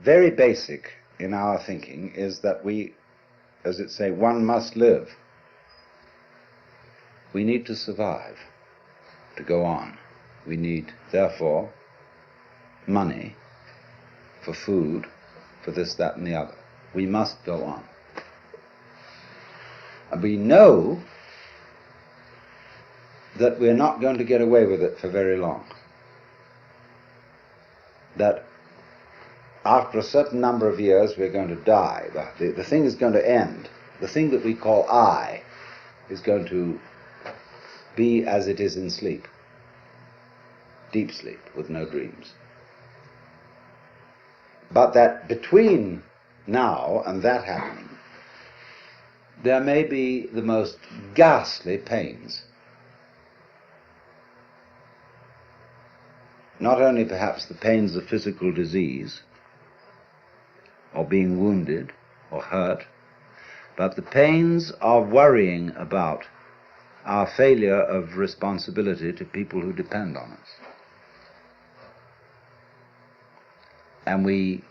very basic in our thinking is that we, as it say, one must live. We need to survive, to go on. We need, therefore, money for food, for this, that, and the other. We must go on. And we know that we're not going to get away with it for very long. That after a certain number of years we're going to die. The thing is going to end. The thing that we call I is going to be as it is in sleep. Deep sleep with no dreams. But that between now and that happening, there may be the most ghastly pains. Not only perhaps the pains of physical disease, or being wounded or hurt, but the pains of worrying about our failure of responsibility to people who depend on us. And we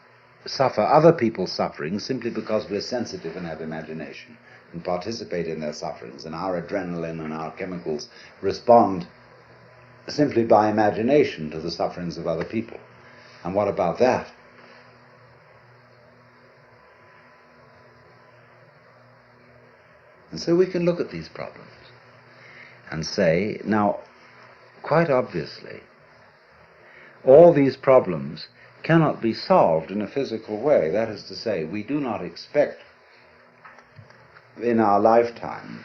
suffer other people's suffering simply because we're sensitive and have imagination and participate in their sufferings, and our adrenaline and our chemicals respond simply by imagination to the sufferings of other people. And what about that? And so we can look at these problems and say, now, quite obviously, all these problems cannot be solved in a physical way. That is to say, we do not expect in our lifetime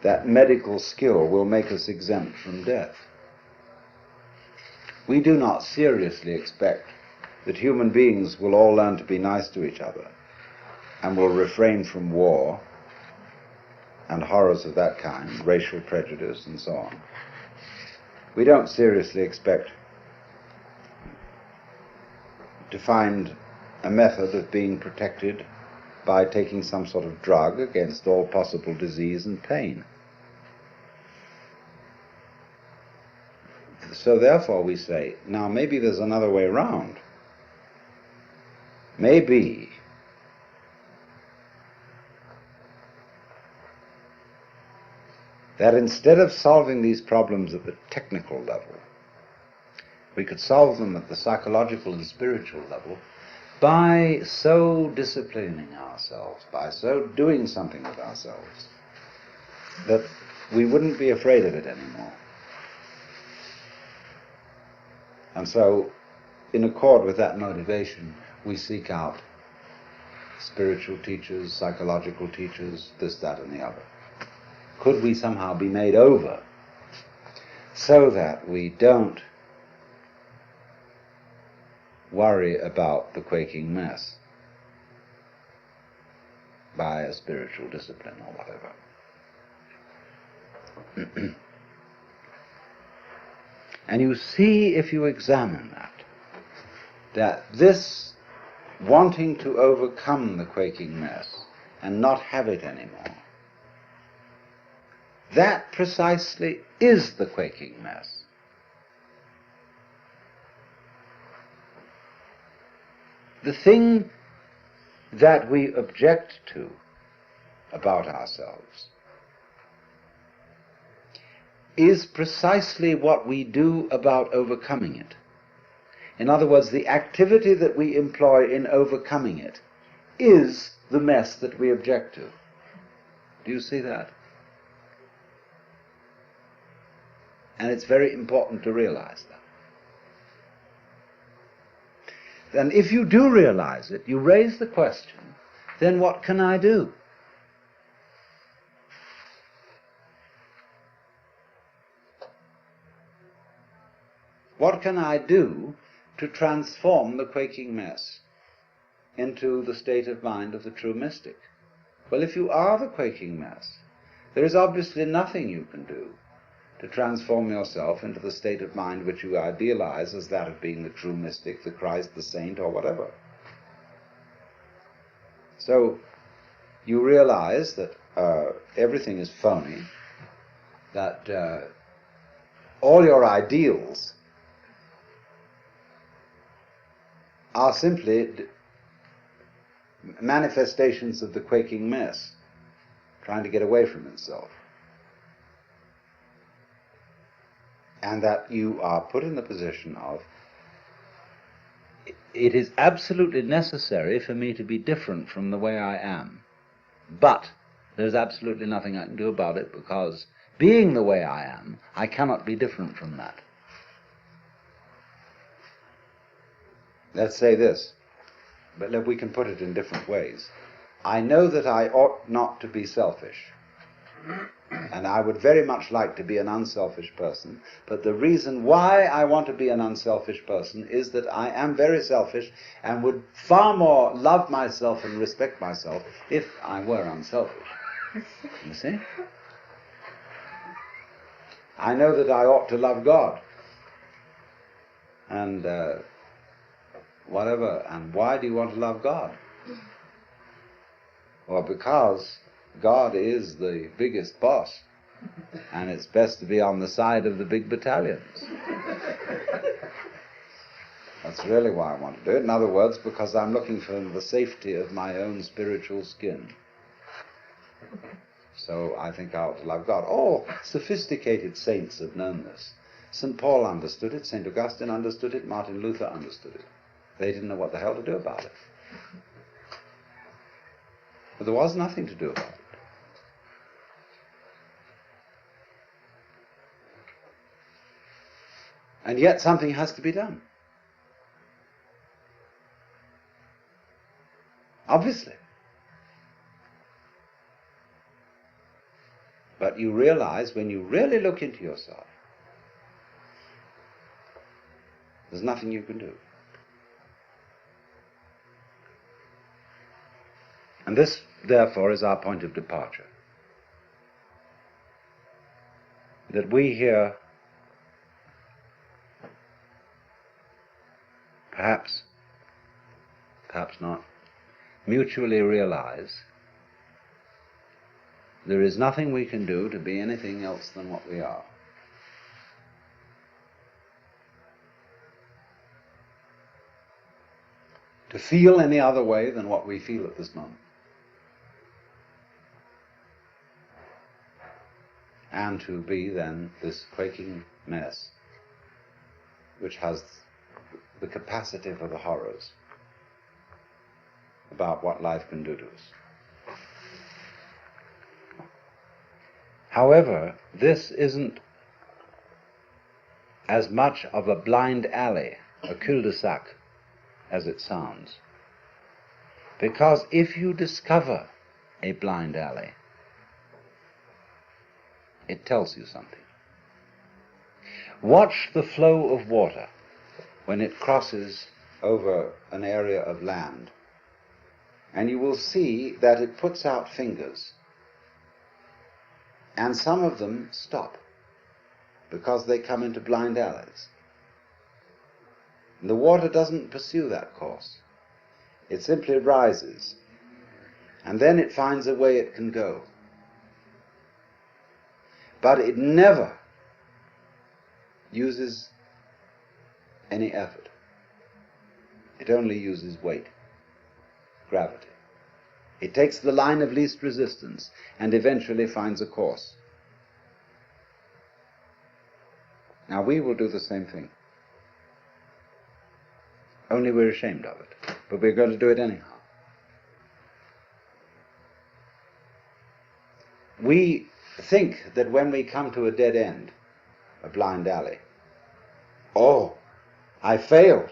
that medical skill will make us exempt from death. We do not seriously expect that human beings will all learn to be nice to each other and will refrain from war and horrors of that kind, racial prejudice and so on. We don't seriously expect to find a method of being protected by taking some sort of drug against all possible disease and pain. So therefore we say, now maybe there's another way around. Maybe that instead of solving these problems at the technical level, we could solve them at the psychological and spiritual level by so disciplining ourselves, by so doing something with ourselves, that we wouldn't be afraid of it anymore. And so, in accord with that motivation, we seek out spiritual teachers, psychological teachers, this, that, and the other. Could we somehow be made over so that we don't worry about the quaking mess by a spiritual discipline or whatever? And you see, if you examine that this wanting to overcome the quaking mess and not have it anymore, that precisely is the quaking mess. The thing that we object to about ourselves is precisely what we do about overcoming it. In other words, the activity that we employ in overcoming it is the mess that we object to. Do you see that? And it's very important to realize that. And if you do realize it, you raise the question, then what can I do? What can I do to transform the quaking mess into the state of mind of the true mystic? Well, if you are the quaking mess, there is obviously nothing you can do to transform yourself into the state of mind which you idealize as that of being the true mystic, the Christ, the saint, or whatever. So you realize that everything is phony, that all your ideals are simply manifestations of the quaking mess, trying to get away from itself. And that you are put in the position of, it is absolutely necessary for me to be different from the way I am, but there's absolutely nothing I can do about it, because being the way I am, I cannot be different from that. Let's say this, but we can put it in different ways. I know that I ought not to be selfish, and I would very much like to be an unselfish person, but the reason why I want to be an unselfish person is that I am very selfish and would far more love myself and respect myself if I were unselfish. You see? I know that I ought to love God, and whatever. And why do you want to love God? Well, because God is the biggest boss, and it's best to be on the side of the big battalions. That's really why I want to do it. In other words, because I'm looking for the safety of my own spiritual skin. So I think I ought to love God. All sophisticated saints have known this. St. Paul understood it, St. Augustine understood it, Martin Luther understood it. They didn't know what the hell to do about it. But there was nothing to do about it. And yet something has to be done. Obviously. But you realize, when you really look into yourself, there's nothing you can do. And this, therefore, is our point of departure. That we here, perhaps not, mutually realize there is nothing we can do to be anything else than what we are. To feel any other way than what we feel at this moment. And to be then this quaking mess which has the capacity for the horrors about what life can do to us. However, this isn't as much of a blind alley, a cul-de-sac, as it sounds. Because if you discover a blind alley, it tells you something. Watch the flow of water when it crosses over an area of land, and you will see that it puts out fingers, and some of them stop because they come into blind alleys. And the water doesn't pursue that course. It simply rises, and then it finds a way it can go. But it never uses any effort. It only uses weight, gravity. It takes the line of least resistance and eventually finds a course. Now we will do the same thing. Only we're ashamed of it. But we're going to do it anyhow. We think that when we come to a dead end, a blind alley, oh, I failed.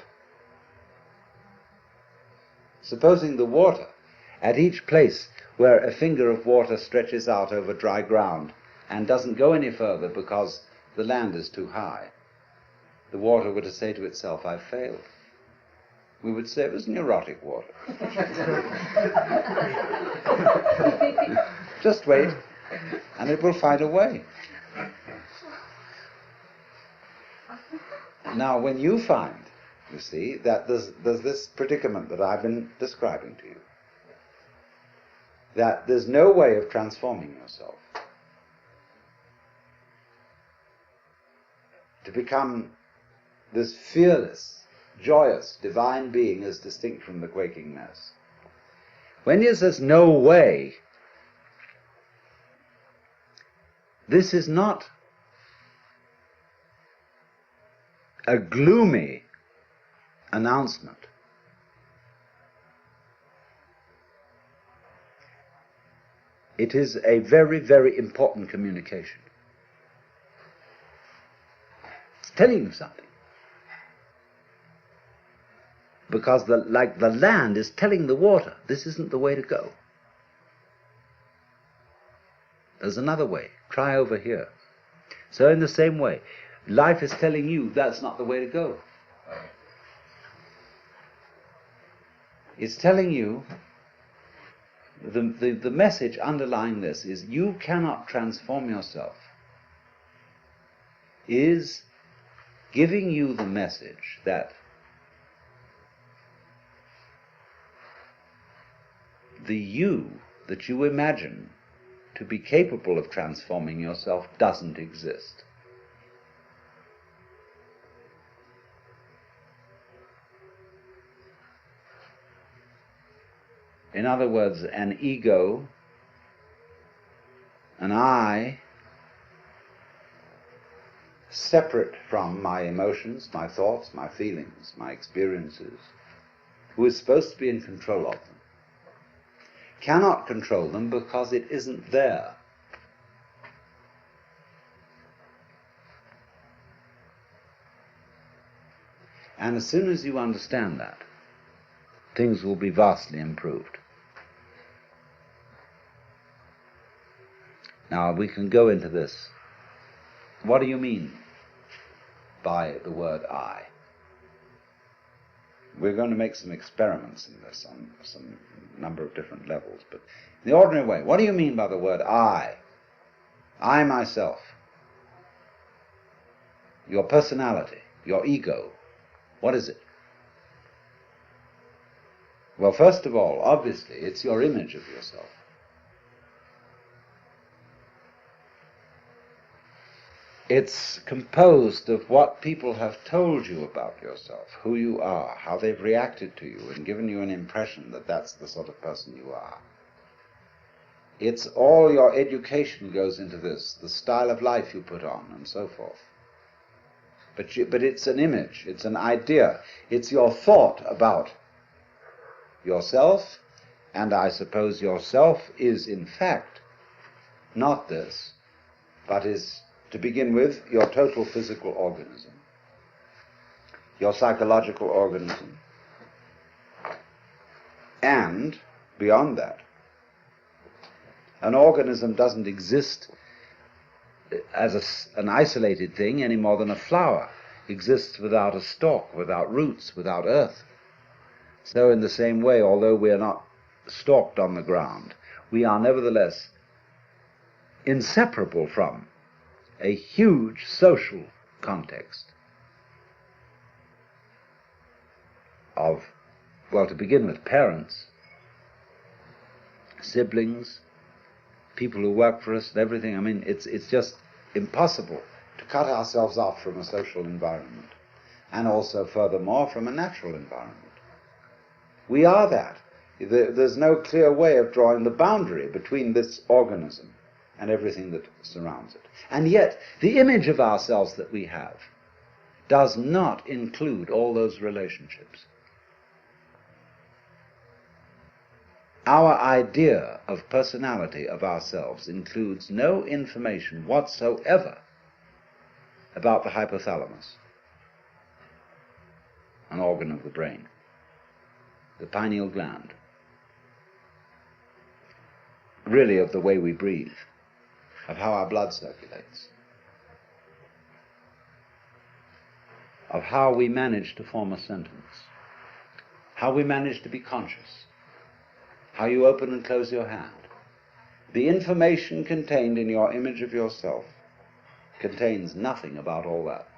Supposing the water, at each place where a finger of water stretches out over dry ground and doesn't go any further because the land is too high, the water were to say to itself, I failed. We would say it was neurotic water. Just wait, and it will find a way. Now, when you find, you see, that there's this predicament that I've been describing to you, that there's no way of transforming yourself to become this fearless, joyous, divine being as distinct from the quaking mess, When he says no way, this is not a gloomy announcement. It is a very, very important communication. It's telling you something. Because like the land is telling the water, this isn't the way to go. There's another way. Try over here. So in the same way, life is telling you that's not the way to go. It's telling you, the message underlying this is you cannot transform yourself, is giving you the message that the you that you imagine to be capable of transforming yourself doesn't exist. In other words, an ego, an I, separate from my emotions, my thoughts, my feelings, my experiences, who is supposed to be in control of them, cannot control them because it isn't there. And as soon as you understand that, things will be vastly improved. Now we can go into this. What do you mean by the word I? We're going to make some experiments in this on some number of different levels, but in the ordinary way, what do you mean by the word I? I myself. Your personality, your ego. What is it? Well, first of all, obviously, it's your image of yourself. It's composed of what people have told you about yourself, who you are, how they've reacted to you and given you an impression that that's the sort of person you are. It's all your education goes into this, the style of life you put on and so forth. But it's an image, it's an idea, it's your thought about yourself, and I suppose yourself is in fact not this, but is, to begin with, your total physical organism, your psychological organism, and beyond that, an organism doesn't exist as an isolated thing any more than a flower exists without a stalk, without roots, without earth. So in the same way, although we are not stalked on the ground, we are nevertheless inseparable from a huge social context of, well, to begin with, parents, siblings, people who work for us, and everything. I mean, it's just impossible to cut ourselves off from a social environment, and also, furthermore, from a natural environment. We are that. There's no clear way of drawing the boundary between this organism and everything that surrounds it. And yet, the image of ourselves that we have does not include all those relationships. Our idea of personality of ourselves includes no information whatsoever about the hypothalamus, an organ of the brain, the pineal gland, really of the way we breathe, of how our blood circulates, of how we manage to form a sentence, how we manage to be conscious, how you open and close your hand. The information contained in your image of yourself contains nothing about all that.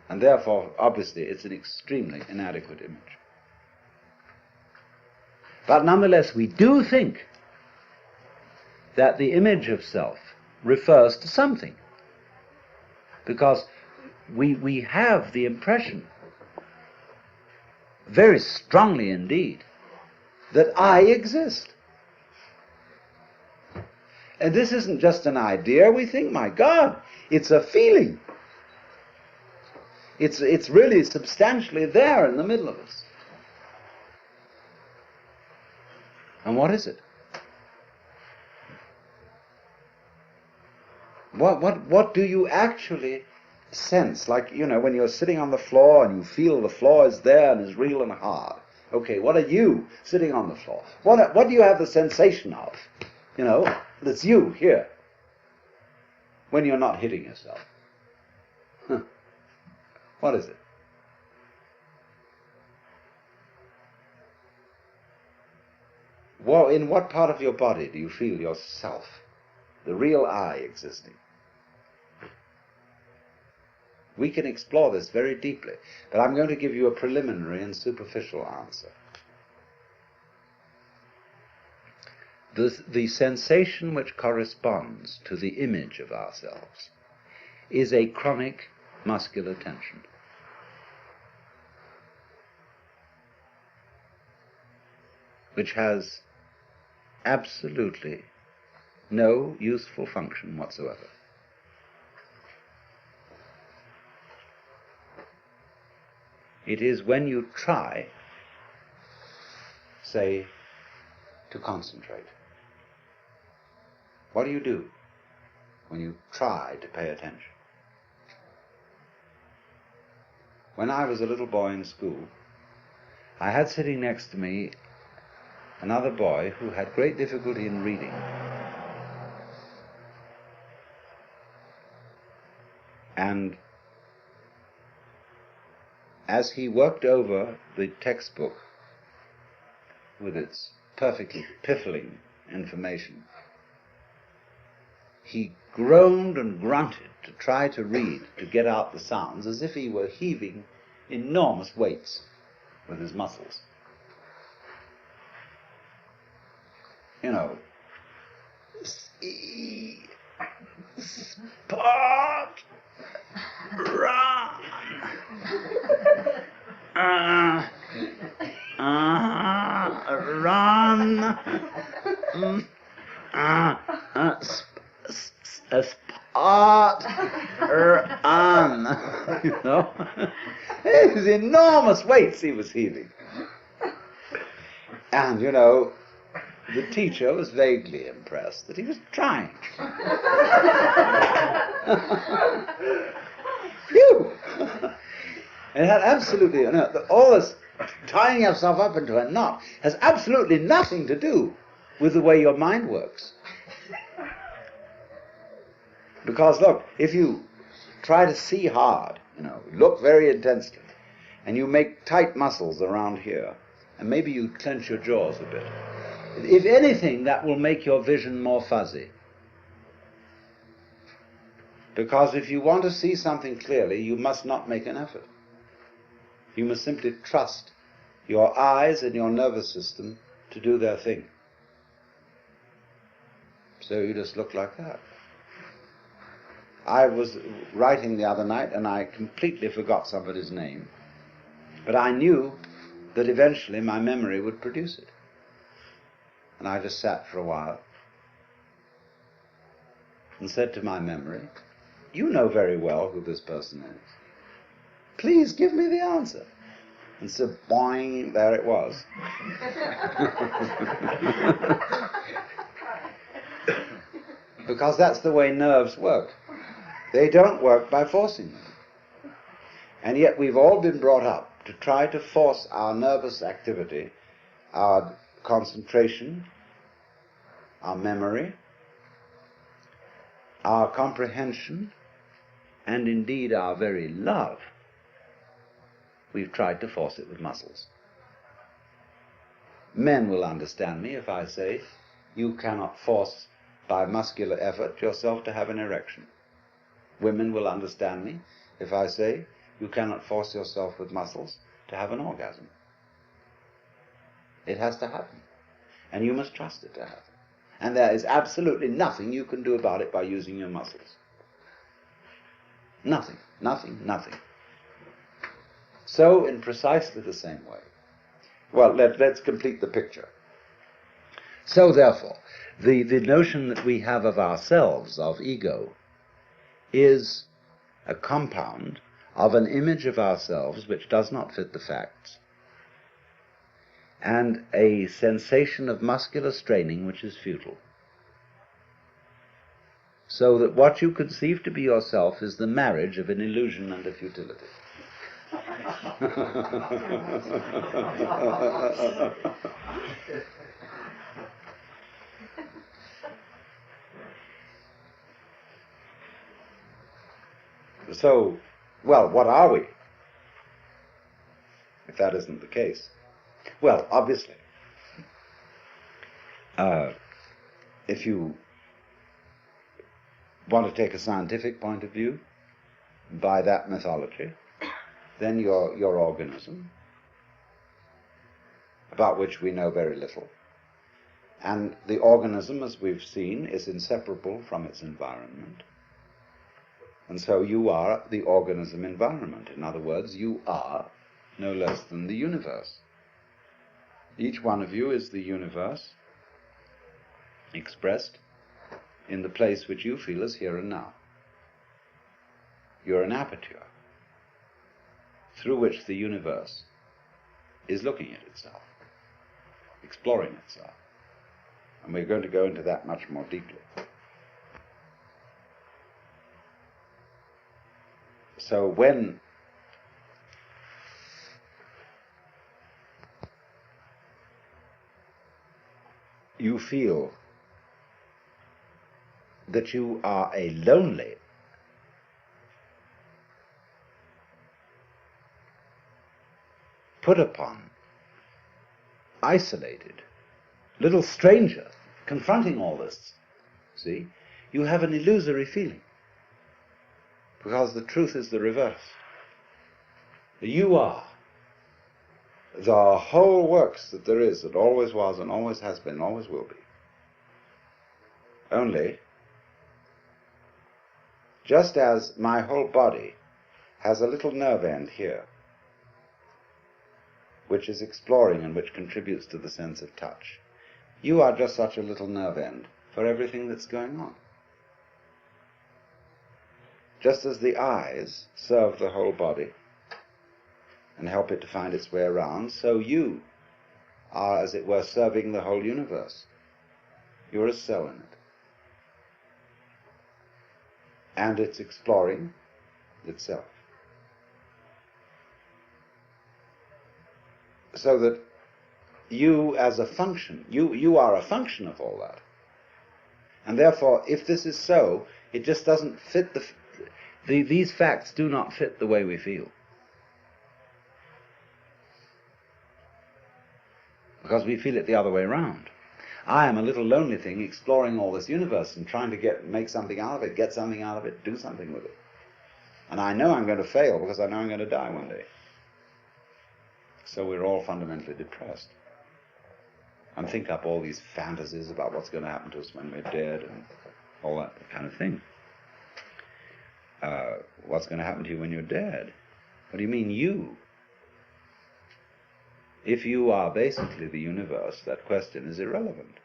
And therefore, obviously, it's an extremely inadequate image. But nonetheless, we do think that the image of self refers to something, because we have the impression, very strongly indeed, that I exist. And this isn't just an idea. We think, my God, it's a feeling. It's really substantially there in the middle of us. And what is it? What do you actually sense? Like, when you're sitting on the floor and you feel the floor is there and is real and hard. Okay, what are you sitting on the floor? What do you have the sensation of? That's you here. When you're not hitting yourself. What is it? Well, in what part of your body do you feel yourself, the real I, existing? We can explore this very deeply, but I'm going to give you a preliminary and superficial answer. The sensation which corresponds to the image of ourselves is a chronic muscular tension. Which has absolutely no useful function whatsoever. It is when you try, say, to concentrate. What do you do when you try to pay attention? When I was a little boy in school, I had sitting next to me another boy who had great difficulty in reading. And as he worked over the textbook with its perfectly piffling information, he groaned and grunted to try to read, to get out the sounds, as if he were heaving enormous weights with his muscles. Spot, run, run, spot, run. These enormous weights he was heaving. And, the teacher was vaguely impressed that he was trying. Phew! It had absolutely, all this tying yourself up into a knot has absolutely nothing to do with the way your mind works. Because look, if you try to see hard, look very intensely, and you make tight muscles around here, and maybe you clench your jaws a bit, if anything, that will make your vision more fuzzy. Because if you want to see something clearly, you must not make an effort. You must simply trust your eyes and your nervous system to do their thing. So you just look like that. I was writing the other night and I completely forgot somebody's name. But I knew that eventually my memory would produce it. And I just sat for a while and said to my memory, "You know very well who this person is. Please give me the answer." And so, boing, there it was. Because that's the way nerves work. They don't work by forcing them. And yet we've all been brought up to try to force our nervous activity, our concentration, our memory, our comprehension, and indeed our very love. We've tried to force it with muscles. Men will understand me if I say, you cannot force by muscular effort yourself to have an erection. Women will understand me if I say, you cannot force yourself with muscles to have an orgasm. It has to happen. And you must trust it to happen. And there is absolutely nothing you can do about it by using your muscles. Nothing, nothing, nothing. So in precisely the same way. Well, let's complete the picture. So therefore, the notion that we have of ourselves, of ego, is a compound of an image of ourselves which does not fit the facts, and a sensation of muscular straining which is futile. So that what you conceive to be yourself is the marriage of an illusion and a futility. So, well, what are we, if that isn't the case? Well, obviously, if you want to take a scientific point of view, by that mythology, then your organism, about which we know very little, and the organism, as we've seen, is inseparable from its environment. And so you are the organism environment. In other words, you are no less than the universe. Each one of you is the universe expressed in the place which you feel is here and now. You're an aperture through which the universe is looking at itself, exploring itself. And we're going to go into that much more deeply. So when you feel that you are a lonely, put upon, isolated, little stranger confronting all this, see, you have an illusory feeling. Because the truth is the reverse. You are the whole works that there is, that always was and always has been and always will be. Only, just as my whole body has a little nerve end here, which is exploring and which contributes to the sense of touch, you are just such a little nerve end for everything that's going on. Just as the eyes serve the whole body and help it to find its way around, so you are, as it were, serving the whole universe. You're a cell in it. And it's exploring itself. So that you as a function, you are a function of all that. And therefore, if this is so, it just doesn't fit these facts do not fit the way we feel. Because we feel it the other way around. I am a little lonely thing exploring all this universe and trying to make something out of it, get something out of it, do something with it. And I know I'm going to fail because I know I'm going to die one day. So we're all fundamentally depressed. And think up all these fantasies about what's going to happen to us when we're dead and all that kind of thing. What's going to happen to you when you're dead? What do you mean, you? If you are basically the universe, that question is irrelevant.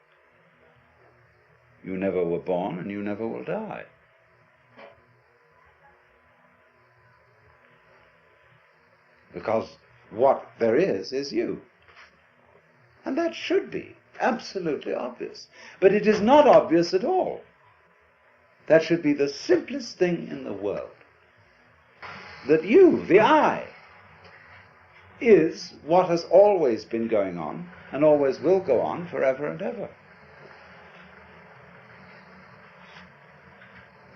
You never were born and you never will die. Because what there is you. And that should be absolutely obvious. But it is not obvious at all. That should be the simplest thing in the world. That you, the I, is what has always been going on and always will go on forever and ever.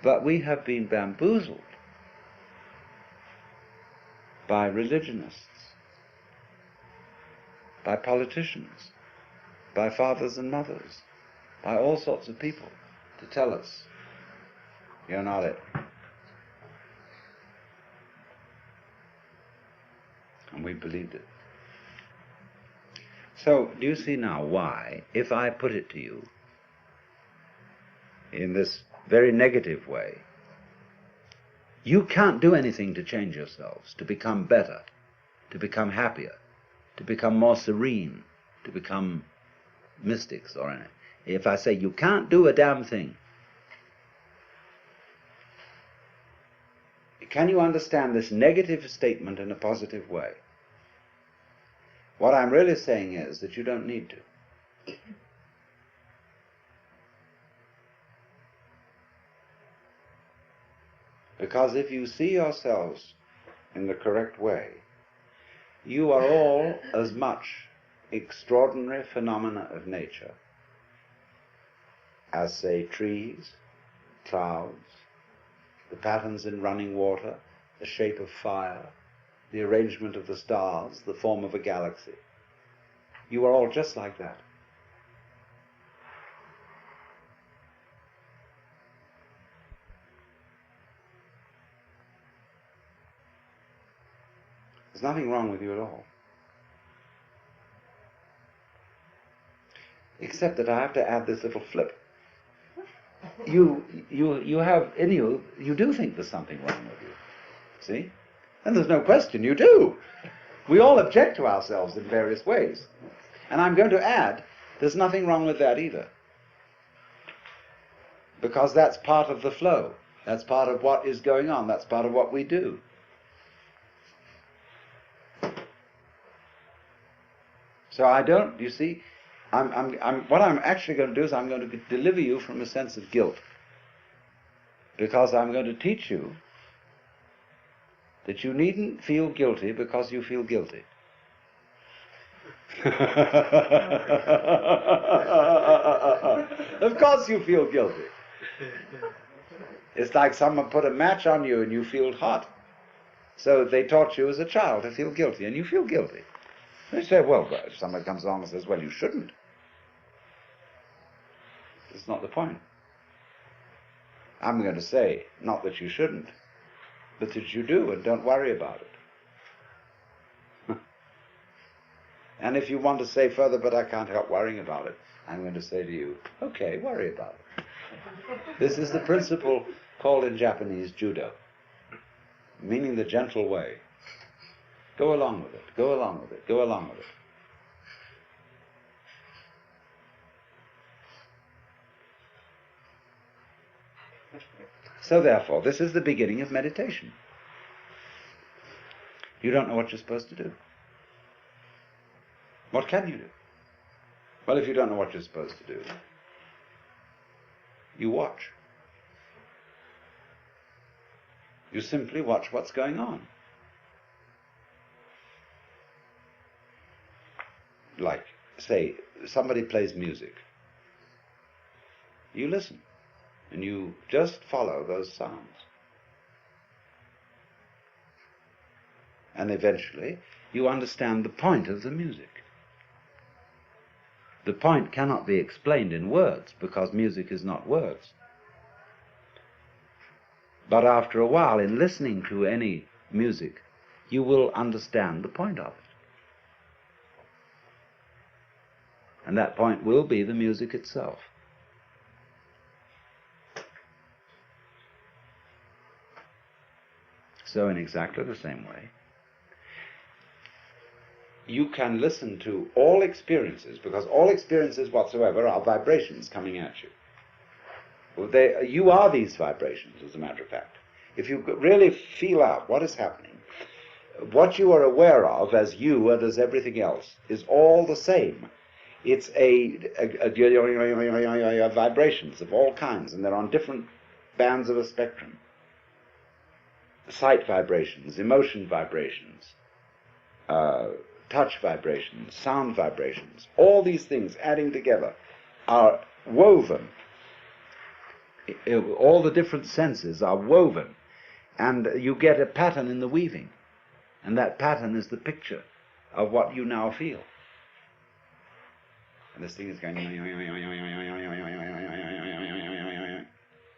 But we have been bamboozled by religionists, by politicians, by fathers and mothers, by all sorts of people to tell us, you're not it. And we believed it. So, do you see now why, if I put it to you in this very negative way, you can't do anything to change yourselves, to become better, to become happier, to become more serene, to become mystics or anything. If I say you can't do a damn thing, can you understand this negative statement in a positive way? What I'm really saying is that you don't need to. Because if you see yourselves in the correct way, you are all as much extraordinary phenomena of nature as, say, trees, clouds, the patterns in running water, the shape of fire, the arrangement of the stars, the form of a galaxy. You are all just like that. There's nothing wrong with you at all. Except that I have to add this little flip. You have in you, you do think there's something wrong with you. See? And there's no question, you do. We all object to ourselves in various ways. And I'm going to add, there's nothing wrong with that either. Because that's part of the flow. That's part of what is going on. That's part of what we do. So I don't, you see, what I'm actually going to do is I'm going to deliver you from a sense of guilt. Because I'm going to teach you that you needn't feel guilty because you feel guilty. Of course you feel guilty. It's like someone put a match on you and you feel hot. So they taught you as a child to feel guilty, and you feel guilty. They say, well, if somebody comes along and says, well, you shouldn't. It's not the point. I'm going to say, not that you shouldn't, but that you do, and don't worry about it. And if you want to say further, but I can't help worrying about it, I'm going to say to you, okay, worry about it. This is the principle called in Japanese judo, meaning the gentle way. Go along with it, go along with it, go along with it. So therefore, this is the beginning of meditation. You don't know what you're supposed to do. What can you do? Well, if you don't know what you're supposed to do, you watch. You simply watch what's going on. Like, say, somebody plays music. You listen, and you just follow those sounds. And eventually, you understand the point of the music. The point cannot be explained in words, because music is not words. But after a while, in listening to any music, you will understand the point of it. And that point will be the music itself. So in exactly the same way, you can listen to all experiences, because all experiences whatsoever are vibrations coming at you. You are these vibrations, as a matter of fact. If you really feel out what is happening, what you are aware of as you and as everything else is all the same. It's vibrations of all kinds, and they're on different bands of a spectrum. Sight vibrations, emotion vibrations, touch vibrations, sound vibrations, all these things adding together are woven. All the different senses are woven, and you get a pattern in the weaving, and that pattern is the picture of what you now feel. And this thing is going,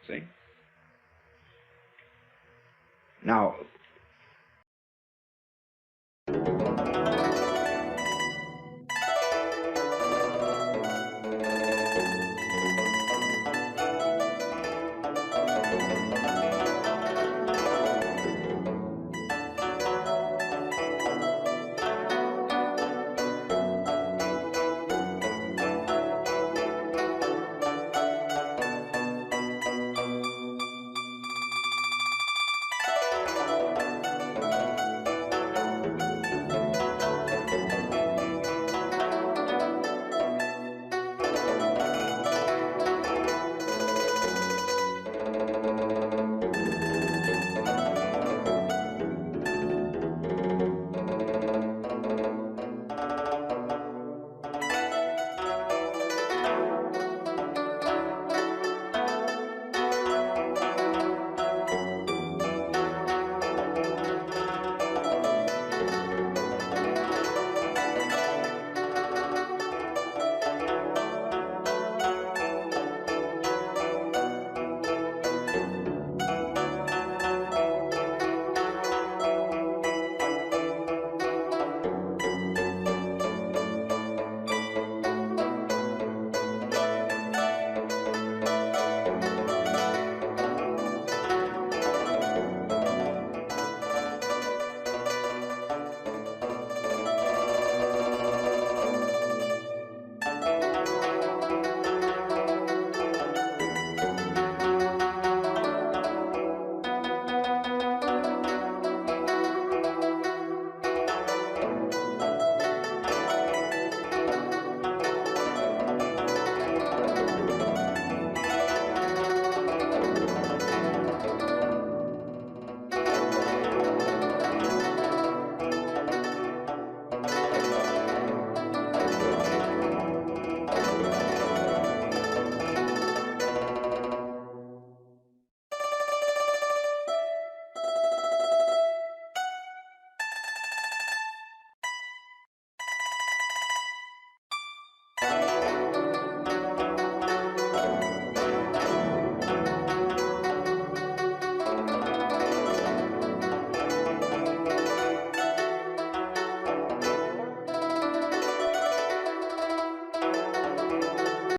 see? Now,